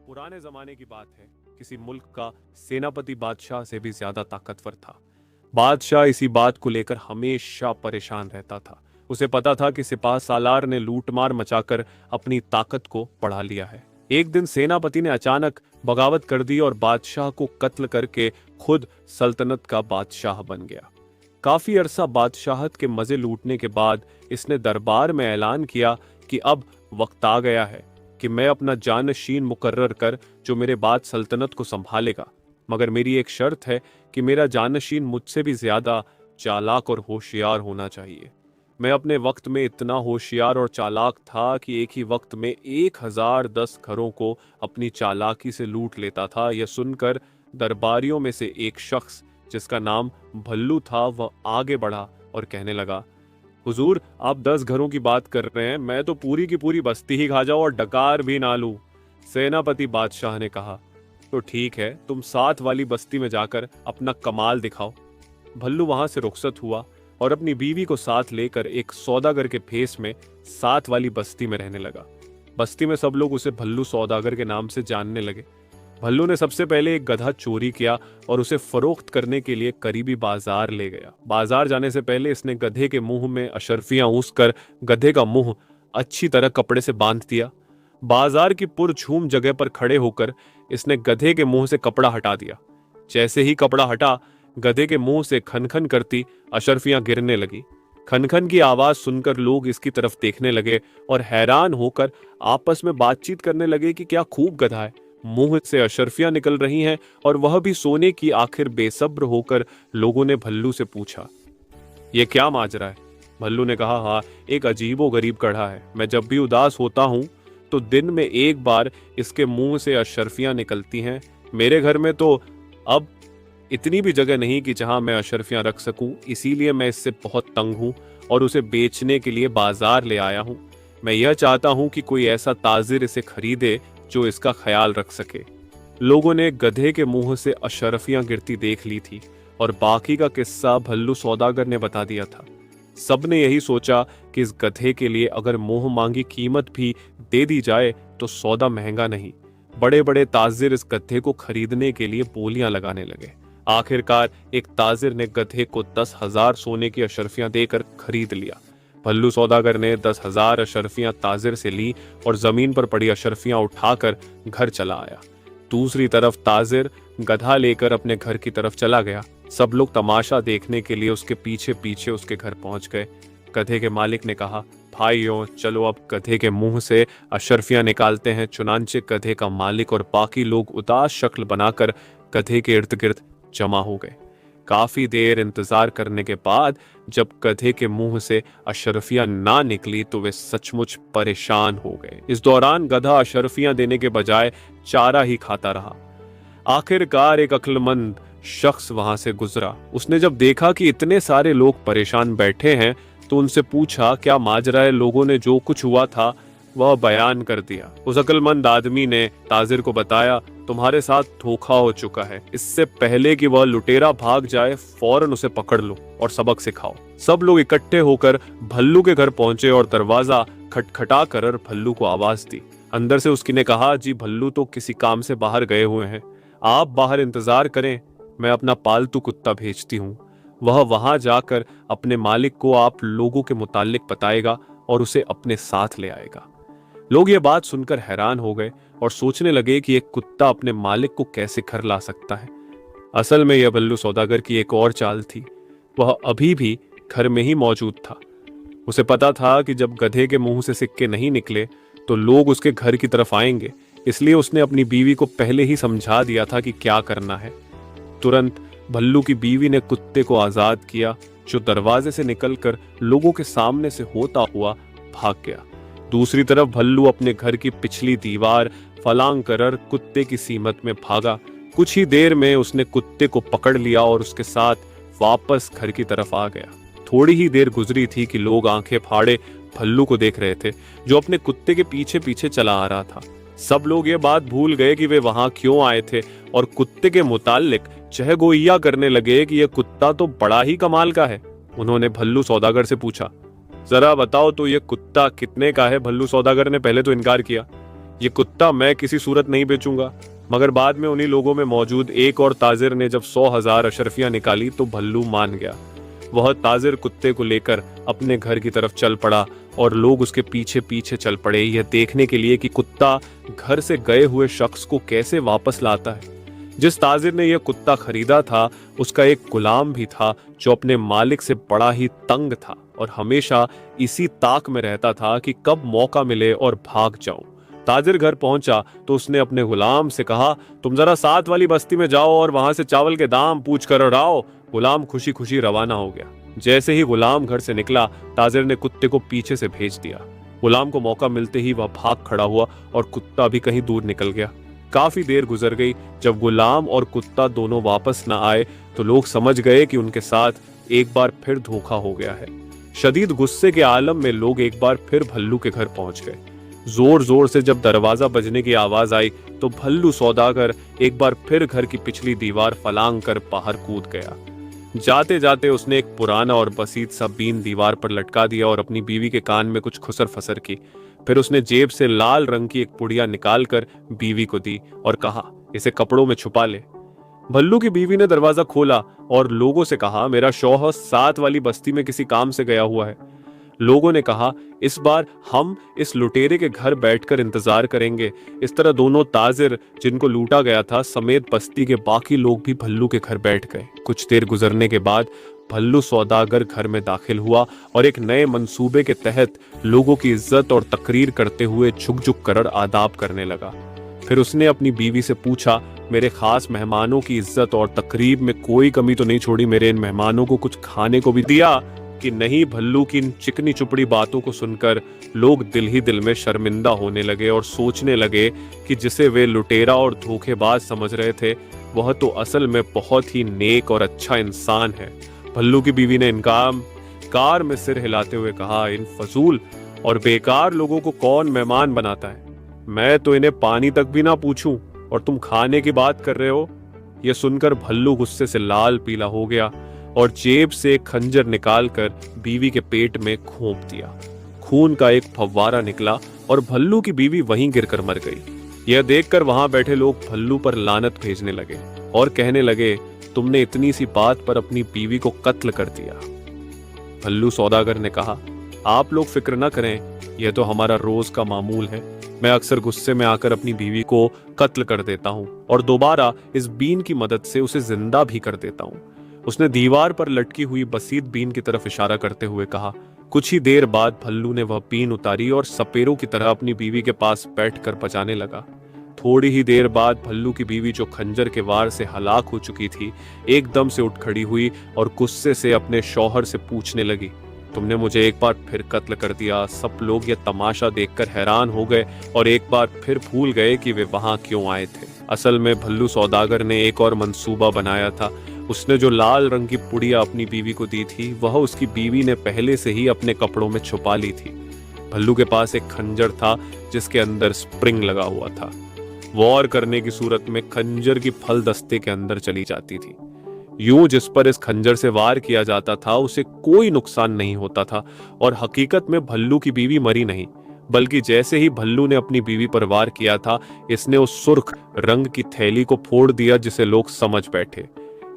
पुराने जमाने की बात है। किसी मुल्क का सेनापति बादशाह से भी ज्यादा ताकतवर था। बादशाह इसी बात को लेकर हमेशा परेशान रहता था। उसे पता था कि सिपाह सालार ने लूटमार मचाकर अपनी ताकत को बढ़ा लिया है। एक दिन सेनापति ने अचानक बगावत कर दी और बादशाह को कत्ल करके खुद सल्तनत का बादशाह बन गया। काफी अरसा बादशाहत के मजे लूटने के बाद इसने दरबार में ऐलान किया कि अब वक्त आ गया है कि मैं अपना जानशीन मुकर्रर कर जो मेरे बाद सल्तनत को संभालेगा, मगर मेरी एक शर्त है कि मेरा जानशीन मुझसे भी ज्यादा चालाक और होशियार होना चाहिए। मैं अपने वक्त में इतना होशियार और चालाक था कि एक ही वक्त में 1010 घरों को अपनी चालाकी से लूट लेता था। यह सुनकर दरबारियों में से एक शख्स जिसका नाम भल्लू था वह आगे बढ़ा और कहने लगा, हुजूर, आप 10 घरों की बात कर रहे हैं, मैं तो पूरी की पूरी बस्ती ही खा जाऊं और डकार भी ना लूं। सेनापति बादशाह ने कहा, तो ठीक है, तुम 7 वाली बस्ती में जाकर अपना कमाल दिखाओ। भल्लू वहां से रुखसत हुआ और अपनी बीवी को साथ लेकर एक सौदागर के भेष में 7 वाली बस्ती में रहने लगा। बस्ती में सब लोग उसे भल्लू सौदागर के नाम से जानने लगे। भल्लू ने सबसे पहले एक गधा चोरी किया और उसे फरोख्त करने के लिए करीबी बाजार ले गया। बाजार जाने से पहले इसने गधे के मुंह में अशर्फियां कर गधे का मुंह अच्छी तरह कपड़े से बांध दिया। बाजार की पुरझूम जगह पर खड़े होकर इसने गधे के मुंह से कपड़ा हटा दिया। जैसे ही कपड़ा हटा, गधे के मुंह से खनखन करती अशर्फियां गिरने लगी। खनखन की आवाज सुनकर लोग इसकी तरफ देखने लगे और हैरान होकर आपस में बातचीत करने लगे कि क्या खूब गधा है, मुंह से अशर्फियां निकल रही हैं और वह भी सोने की। आखिर बेसब्र होकर लोगों ने भल्लू से पूछा, यह क्या माजरा है? भल्लू ने कहा, हाँ, एक अजीबो गरीब कढ़ा है। मैं जब भी उदास होता हूं तो दिन में एक बार इसके मुंह से अशर्फियां निकलती हैं। मेरे घर में तो अब इतनी भी जगह नहीं कि जहां मैं अशर्फियां रख सकूं, इसीलिए मैं इससे बहुत तंग हूं और उसे बेचने के लिए बाजार ले आया हूं। मैं यह चाहता हूं कि कोई ऐसा ताजिर इसे खरीदे जो इसका ख्याल रख सके। लोगों ने गधे के मुंह से अशर्फियां गिरती देख ली थी और बाकी का किस्सा भल्लू सौदागर ने बता दिया था। सबने यही सोचा कि इस गधे के लिए अगर मुंह मांगी कीमत भी दे दी जाए तो सौदा महंगा नहीं। बड़े बड़े ताजिर इस गधे को खरीदने के लिए बोलियां लगाने लगे। आखिरकार एक ताजिर ने गधे को 10,000 सोने की अशर्फियां देकर खरीद लिया। भल्लू सौदागर ने 10,000 अशर्फियां ताजिर से ली और जमीन पर पड़ी अशर्फियां उठाकर घर चला आया। दूसरी तरफ ताजिर गधा लेकर अपने घर की तरफ चला गया। सब लोग तमाशा देखने के लिए उसके पीछे पीछे उसके घर पहुंच गए। गधे के मालिक ने कहा, भाइयों, चलो अब गधे के मुंह से अशर्फियां निकालते हैं। चुनांचे गधे का मालिक और बाकी लोग उदास शक्ल बनाकर गधे के इर्द गिर्द जमा हो गए। काफी देर इंतजार करने के बाद जब गधे के मुंह से अशर्फियां ना निकली तो वे सचमुच परेशान हो गए। इस दौरान गधा अशर्फियां देने के बजाय चारा ही खाता रहा। आखिरकार एक अक्लमंद शख्स वहां से गुजरा। उसने जब देखा कि इतने सारे लोग परेशान बैठे हैं तो उनसे पूछा, क्या माजरा है? लोगों ने जो कुछ हुआ था वह बयान कर दिया। उस अक्लमंद आदमी ने ताजिर को बताया, तुम्हारे साथ धोखा हो चुका है। इससे पहले कि वह लुटेरा भाग जाए फौरन उसे पकड़ लो और सबक सिखाओ। सब लोग इकट्ठे होकर भल्लू के घर पहुंचे और दरवाजा खटखटा कर भल्लू को आवाज दी। अंदर से उसकी ने कहा, जी भल्लू तो किसी काम से बाहर गए हुए हैं, आप बाहर इंतजार करें, मैं अपना पालतू कुत्ता भेजती हूँ। वह वहां जाकर अपने मालिक को आप लोगों के मुतालिक बताएगा और उसे अपने साथ ले आएगा। लोग ये बात सुनकर हैरान हो गए और सोचने लगे कि एक कुत्ता अपने मालिक को कैसे घर ला सकता है। असल में यह भल्लू सौदागर की एक और चाल थी। वह अभी भी घर में ही मौजूद था। उसे पता था कि जब गधे के मुंह से सिक्के नहीं निकले तो लोग उसके घर की तरफ आएंगे, इसलिए उसने अपनी बीवी को पहले ही समझा दिया था कि क्या करना है। तुरंत भल्लू की बीवी ने कुत्ते को आजाद किया, जो दरवाजे से निकलकर लोगों के सामने से होता हुआ भाग गया। दूसरी तरफ भल्लू अपने घर की पिछली दीवार फलांग कर कुत्ते की सीमत में भागा। कुछ ही देर में उसने कुत्ते को पकड़ लिया और उसके साथ वापस घर की तरफ आ गया। थोड़ी ही देर गुजरी थी कि लोग आंखें फाड़े भल्लू को देख रहे थे, जो अपने कुत्ते के पीछे पीछे चला आ रहा था। सब लोग ये बात भूल गए कि वे वहां क्यों आए थे और कुत्ते के मुताल्लिक चहगोइया करने लगे कि यह कुत्ता तो बड़ा ही कमाल का है। उन्होंने भल्लू सौदागर से पूछा, जरा बताओ तो ये कुत्ता कितने का है? भल्लू सौदागर ने पहले तो इनकार किया। ये कुत्ता मैं किसी सूरत नहीं बेचूंगा। मगर बाद में उन्हीं लोगों में मौजूद एक और ताजिर ने जब 100,000 अशरफियां निकाली तो भल्लू मान गया। वह ताजिर कुत्ते को लेकर अपने घर की तरफ चल पड़ा और लोग उसके पीछे पीछे चल पड़े, यह देखने के लिए कि कुत्ता घर से गए हुए शख्स को कैसे वापस लाता है। जिस ताजिर ने यह कुत्ता खरीदा था उसका एक गुलाम भी था जो अपने मालिक से बड़ा ही तंग था और हमेशा इसी ताक में रहता था कि कब मौका मिले और भाग जाऊं। ताजिर घर पहुंचा तो उसने अपने गुलाम से कहा, तुम जरा साथ वाली बस्ती में जाओ और वहां से चावल के दाम पूछ कर आओ। गुलाम खुशी खुशी रवाना हो गया। जैसे ही गुलाम घर से निकला, ताजिर ने कुत्ते को पीछे से भेज दिया। गुलाम को मौका मिलते ही वह भाग खड़ा हुआ और कुत्ता भी कहीं दूर निकल गया। काफी देर गुजर गई। जब गुलाम और कुत्ता दोनों वापस न आए तो लोग समझ गए कि उनके साथ एक बार फिर धोखा हो गया है। शदीद गुस्से के आलम में लोग एक बार फिर भल्लू के घर पहुंच गए। जोर जोर से जब दरवाजा बजने की आवाज आई तो भल्लू सौदागर एक बार फिर घर की पिछली दीवार फलांग कर बाहर कूद गया। जाते जाते उसने एक पुराना और बसीत सा बीन दीवार पर लटका दिया और अपनी बीवी के कान में कुछ खुसर फसर की। फिर उसने जेब से लाल रंग की एक पुड़िया निकालकर बीवी को दी और कहा, इसे कपड़ों में छुपा ले। भल्लू की बीवी ने दरवाजा खोला और लोगों से कहा, मेरा शौहर साथ वाली बस्ती में किसी काम से गया हुआ है। लोगों ने कहा, इस बार हम इस लुटेरे के घर बैठकर इंतजार करेंगे। इस तरह दोनों ताजिर जिनको लूटा गया था समेत बस्ती के बाकी लोग भी भल्लू के घर बैठ गए। कुछ देर गुजरने के बाद भल्लू सौदागर घर में दाखिल हुआ और एक नए मंसूबे के तहत लोगों की इज्जत और तकरीर करते हुए झुक झुक कर आदाब करने लगा। फिर उसने अपनी बीवी से पूछा, मेरे खास मेहमानों की इज्जत और तकरीब में कोई कमी तो नहीं छोड़ी? मेरे इन मेहमानों को कुछ खाने को भी दिया कि नहीं? भल्लू की इन चिकनी चुपड़ी बातों को सुनकर लोग दिल ही दिल में शर्मिंदा होने लगे और सोचने लगे कि जिसे वे लुटेरा और धोखेबाज समझ रहे थे वह तो असल में बहुत ही नेक और अच्छा इंसान है। भल्लू की बीवी ने इनकार में सिर हिलाते हुए कहा, इन फजूल और बेकार लोगों को कौन मेहमान बनाता है? मैं तो इन्हें पानी तक भी ना पूछूं और तुम खाने की बात कर रहे हो। यह सुनकर भल्लू गुस्से से लाल पीला हो गया और जेब से एक खंजर निकालकर बीवी के पेट में घोंप दिया। खून का एक फव्वारा निकला और भल्लू की बीवी वहीं गिरकर मर गई। यह देखकर वहां बैठे लोग भल्लू पर लानत भेजने लगे और कहने लगे, तुमने इतनी सी बात पर अपनी बीवी को कत्ल कर दिया। भल्लू सौदागर ने कहा, आप लोग फिक्र न करें, यह तो हमारा रोज का मामूल है। मैं अक्सर गुस्से में आकर अपनी बीवी को कत्ल कर देता हूँ और दोबारा इस बीन की मदद से उसे जिंदा भी कर देता हूँ। उसने दीवार पर लटकी हुई बसीत बीन की तरफ इशारा करते हुए कहा। कुछ ही देर बाद भल्लू ने वह बीन उतारी और सपेरों की तरह अपनी बीवी के पास बैठकर बजाने लगा। थोड़ी ही देर बाद भल्लू की बीवी, जो खंजर के वार से हलाक हो चुकी थी, एकदम से उठ खड़ी हुई और गुस्से से अपने शौहर से पूछने लगी, तुमने मुझे एक बार फिर कत्ल कर दिया। सब लोग ये तमाशा देखकर हैरान हो गए और एक बार फिर भूल गए कि वे वहां क्यों आए थे। असल में भल्लू सौदागर ने एक और मंसूबा बनाया था। उसने जो लाल रंग की पुड़िया अपनी बीवी को दी थी वह उसकी बीवी ने पहले से ही अपने कपड़ों में छुपा ली थी। भल्लू के पास एक खंजर था जिसके अंदर स्प्रिंग लगा हुआ था। वॉर करने की सूरत में खंजर की फल दस्ते के अंदर चली जाती थी। यूं जिस पर इस खंजर से वार किया जाता था उसे कोई नुकसान नहीं होता था और हकीकत में भल्लू की बीवी मरी नहीं, बल्कि जैसे ही भल्लू ने अपनी बीवी पर वार किया था इसने उस सुर्ख रंग की थैली को फोड़ दिया जिसे लोग समझ बैठे।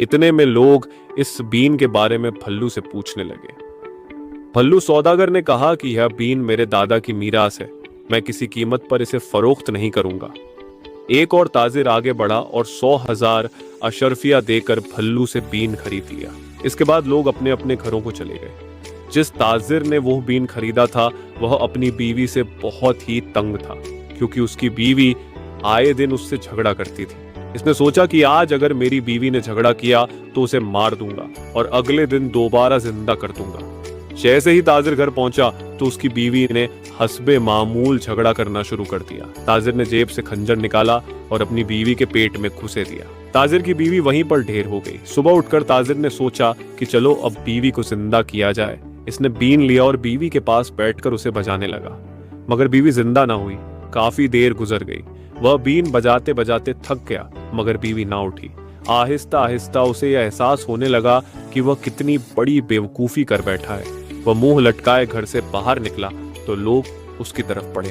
इतने में लोग इस बीन के बारे में भल्लू से पूछने लगे। भल्लू सौदागर ने कहा कि यह बीन मेरे दादा की मीरास है, मैं किसी कीमत पर इसे फरोख्त नहीं करूंगा। एक और ताजिर आगे बढ़ा और 100,000 अशरफिया देकर भल्लू से बीन खरीद लिया। इसके बाद लोग अपने अपने घरों को चले गए। जिस ताजिर ने वो बीन खरीदा था वह अपनी बीवी से बहुत ही तंग था, क्योंकि उसकी बीवी आए दिन उससे झगड़ा करती थी। इसने सोचा कि आज अगर मेरी बीवी ने झगड़ा किया तो उसे मार दूंगा और अगले दिन दोबारा जिंदा कर दूंगा। जैसे ही ताजिर घर पहुंचा तो उसकी बीवी ने हस्बे मामूल झगड़ा करना शुरू कर दिया। ताजिर ने जेब से खंजर निकाला और अपनी बीवी के पेट में घुसे दिया। ताजिर की बीवी वहीं पर ढेर हो गई। सुबह उठकर ताजिर ने सोचा कि चलो अब बीवी को जिंदा किया जाए। इसने बीन लिया और बीवी के पास बैठकर उसे बजाने लगा, मगर बीवी जिंदा ना हुई। काफी देर गुजर गई। वह बीन बजाते बजाते थक गया, मगर बीवी ना उठी। आहिस्ता आहिस्ता उसे यह एहसास होने लगा कि वह कितनी बड़ी बेवकूफी कर बैठा है। वह मुंह लटकाए घर से बाहर निकला तो लोग उसकी तरफ बढ़े।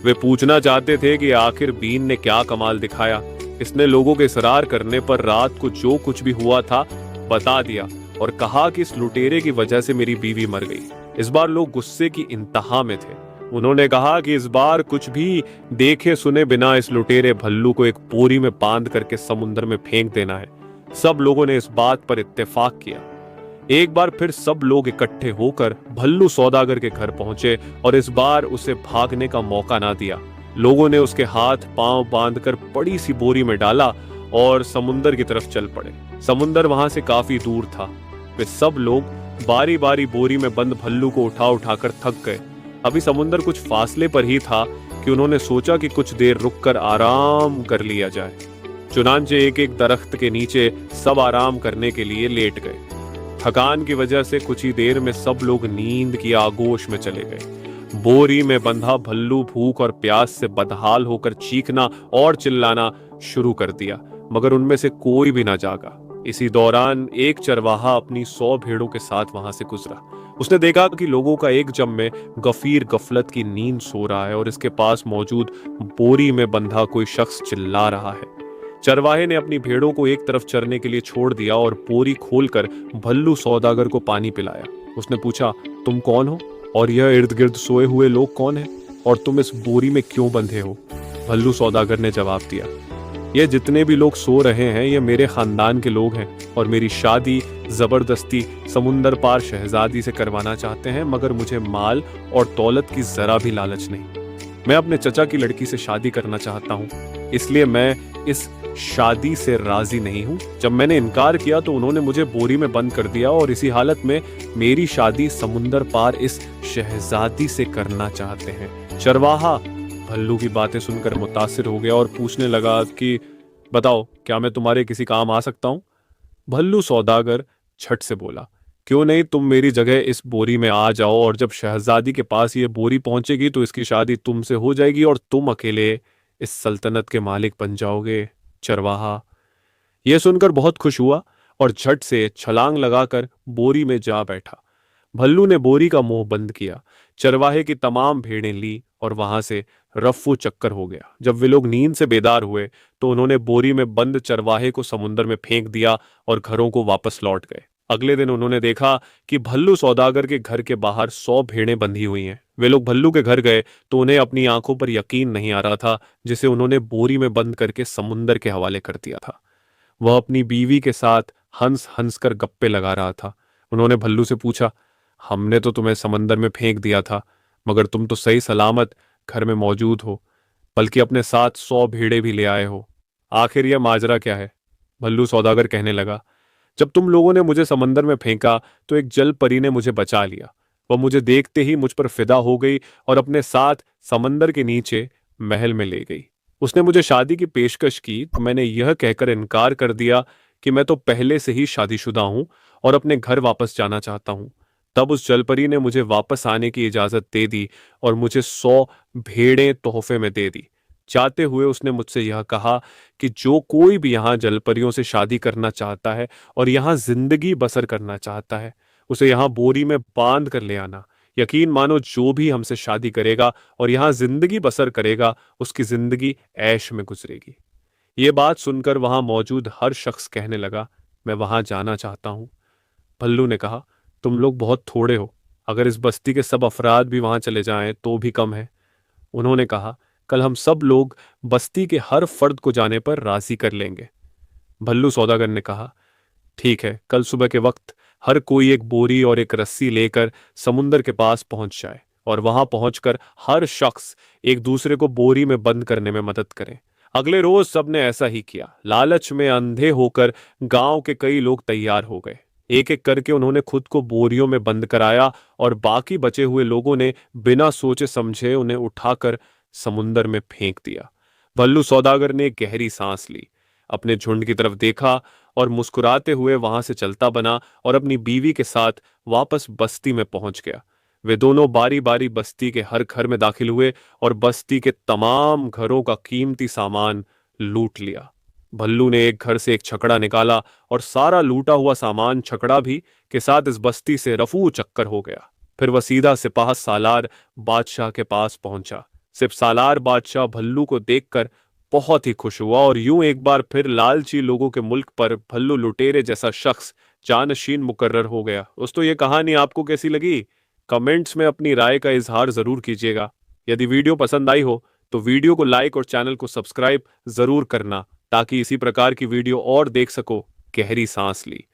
वे पूछना चाहते थे कि आखिर बीन ने क्या कमाल दिखाया। इसने लोगों के इसरार करने पर रात को जो कुछ भी हुआ था बता दिया और कहा कि इस लुटेरे की वजह से मेरी बीवी मर गई। इस बार लोग गुस्से की इंतहा में थे। उन्होंने कहा कि इस बार कुछ भी देखे सुने बिना इस लुटेरे भल्लू को एक बोरी में बांध करके समुद्र में फेंक देना है। सब लोगों ने इस बात पर इत्तेफाक किया। एक बार फिर सब लोग इकट्ठे होकर भल्लू सौदागर के घर पहुंचे और इस बार उसे भागने का मौका ना दिया। लोगों ने उसके हाथ पांव बांधकर बड़ी सी बोरी में डाला और समुंदर की तरफ चल पड़े। समुंदर वहां से काफी दूर था। वे सब लोग बारी बारी बोरी में बंद भल्लू को उठा उठाकर थक गए। अभी समुंदर कुछ फासले पर ही था कि उन्होंने सोचा कि कुछ देर रुककर आराम कर लिया जाए। चुनांचे एक एक दरख्त के नीचे सब आराम करने के लिए लेट गए। थकान की वजह से कुछ ही देर में सब लोग नींद की आगोश में चले गए। बोरी में बंधा भल्लू भूख और प्यास से बदहाल होकर चीखना और चिल्लाना शुरू कर दिया, मगर उनमें से कोई भी ना जागा। इसी दौरान एक चरवाहा अपनी 100 भेड़ों के साथ वहां से गुजरा। उसने देखा कि लोगों का एक जम में गफीर गफलत की नींद सो रहा है और इसके पास मौजूद बोरी में बंधा कोई शख्स चिल्ला रहा है। चरवाहे ने अपनी भेड़ों को एक तरफ चरने के लिए छोड़ दिया और बोरी खोलकर भल्लू सौदागर को पानी पिलाया। उसने पूछा, तुम कौन हो और यह इर्द गिर्द सोए हुए लोग कौन हैं और तुम इस बोरी में क्यों बंधे हो? भल्लू सौदागर ने जवाब दिया, ये जितने भी लोग सो रहे हैं ये मेरे खानदान के लोग हैं और मेरी शादी जबरदस्ती समुंदर पार शहजादी से करवाना चाहते हैं, मगर मुझे माल और दौलत की जरा भी लालच नहीं। मैं अपने चचा की लड़की से शादी करना चाहता हूँ, इसलिए मैं इस शादी से राजी नहीं हूं। जब मैंने इनकार किया तो उन्होंने मुझे बोरी में बंद कर दिया और इसी हालत में मेरी शादी समुंदर पार इस शहजादी से करना चाहते हैं। चरवाहा भल्लू की बातें सुनकर मुतासिर हो गया और पूछने लगा कि बताओ, क्या मैं तुम्हारे किसी काम आ सकता हूं? भल्लू सौदागर झट से बोला, क्यों नहीं, तुम मेरी जगह इस बोरी में आ जाओ और जब शहजादी के पास ये बोरी पहुंचेगी तो इसकी शादी तुमसे हो जाएगी और तुम अकेले इस सल्तनत के मालिक बन जाओगे। चरवाहा यह सुनकर बहुत खुश हुआ और झट से छलांग लगाकर बोरी में जा बैठा। भल्लू ने बोरी का मुंह बंद किया। चरवाहे की तमाम भेड़ें ली और वहां से रफ्फू चक्कर हो गया। जब वे लोग नींद से बेदार हुए तो उन्होंने बोरी में बंद चरवाहे को समुंदर में फेंक दिया और घरों को वापस लौट गए। अगले दिन उन्होंने देखा कि भल्लू सौदागर के घर के बाहर 100 भेड़ें बंधी हुई हैं। वे लोग भल्लू के घर गए तो उन्हें अपनी आंखों पर यकीन नहीं आ रहा था, जिसे उन्होंने बोरी में बंद करके समुंदर के हवाले कर दिया था। वह अपनी बीवी के साथ हंस हंस कर गप्पे लगा रहा था। उन्होंने भल्लू से पूछा, हमने तो तुम्हें समंदर में फेंक दिया था, मगर तुम तो सही सलामत घर में मौजूद हो, बल्कि अपने साथ 100 भेड़े भी ले आए हो। आखिर यह माजरा क्या है? भल्लू सौदागर कहने लगा, जब तुम लोगों ने मुझे समंदर में फेंका तो एक जल परी ने मुझे बचा लिया। वह मुझे देखते ही मुझ पर फिदा हो गई और अपने साथ समंदर के नीचे महल में ले गई। उसने मुझे शादी की पेशकश की तो मैंने यह कहकर इनकार कर दिया कि मैं तो पहले से ही शादीशुदा हूं और अपने घर वापस जाना चाहता हूं। तब उस जलपरी ने मुझे वापस आने की इजाजत दे दी और मुझे 100 भेड़ें तोहफे में दे दी। जाते हुए उसने मुझसे यह कहा कि जो कोई भी यहाँ जलपरियों से शादी करना चाहता है और यहाँ जिंदगी बसर करना चाहता है, उसे यहाँ बोरी में बांध कर ले आना। यकीन मानो, जो भी हमसे शादी करेगा और यहाँ जिंदगी बसर करेगा उसकी जिंदगी ऐश में गुजरेगी। ये बात सुनकर वहां मौजूद हर शख्स कहने लगा, मैं वहां जाना चाहता हूं। भल्लू ने कहा, तुम लोग बहुत थोड़े हो, अगर इस बस्ती के सब अफराद भी वहां चले जाएं तो भी कम है। उन्होंने कहा, कल हम सब लोग बस्ती के हर फर्द को जाने पर राजी कर लेंगे। भल्लू सौदागर ने कहा, ठीक है, कल सुबह के वक्त हर कोई एक बोरी और एक रस्सी लेकर समुंदर के पास पहुंच जाए और वहां पहुंचकर हर शख्स एक दूसरे को बोरी में बंद करने में मदद करे। अगले रोज सबने ऐसा ही किया। लालच में अंधे होकर गांव के कई लोग तैयार हो गए। एक एक करके उन्होंने खुद को बोरियों में बंद कराया और बाकी बचे हुए लोगों ने बिना सोचे समझे उन्हें उठाकर समुंदर में फेंक दिया। भल्लू सौदागर ने गहरी सांस ली, अपने झुंड की तरफ देखा और मुस्कुराते हुए वहां से चलता बना और अपनी बीवी के साथ वापस बस्ती में पहुंच गया। वे दोनों बारी बारी बस्ती के हर घर में दाखिल हुए और बस्ती के तमाम घरों का कीमती सामान लूट लिया। भल्लू ने एक घर से एक छकड़ा निकाला और सारा लूटा हुआ सामान छकड़ा भी के साथ इस बस्ती से रफू चक्कर हो गया। फिर वह सीधा सिपाह सालार बादशाह के पास पहुंचा। सिर्फ सालार बादशाह भल्लू को देखकर बहुत ही खुश हुआ और यूं एक बार फिर लालची लोगों के मुल्क पर भल्लू लुटेरे जैसा शख्स जानशीन मुकर्रर हो गया। दोस्तों, ये कहानी आपको कैसी लगी? कमेंट्स में अपनी राय का इजहार जरूर कीजिएगा। यदि वीडियो पसंद आई हो तो वीडियो को लाइक और चैनल को सब्सक्राइब जरूर करना, ताकि इसी प्रकार की वीडियो और देख सको। गहरी सांस ली।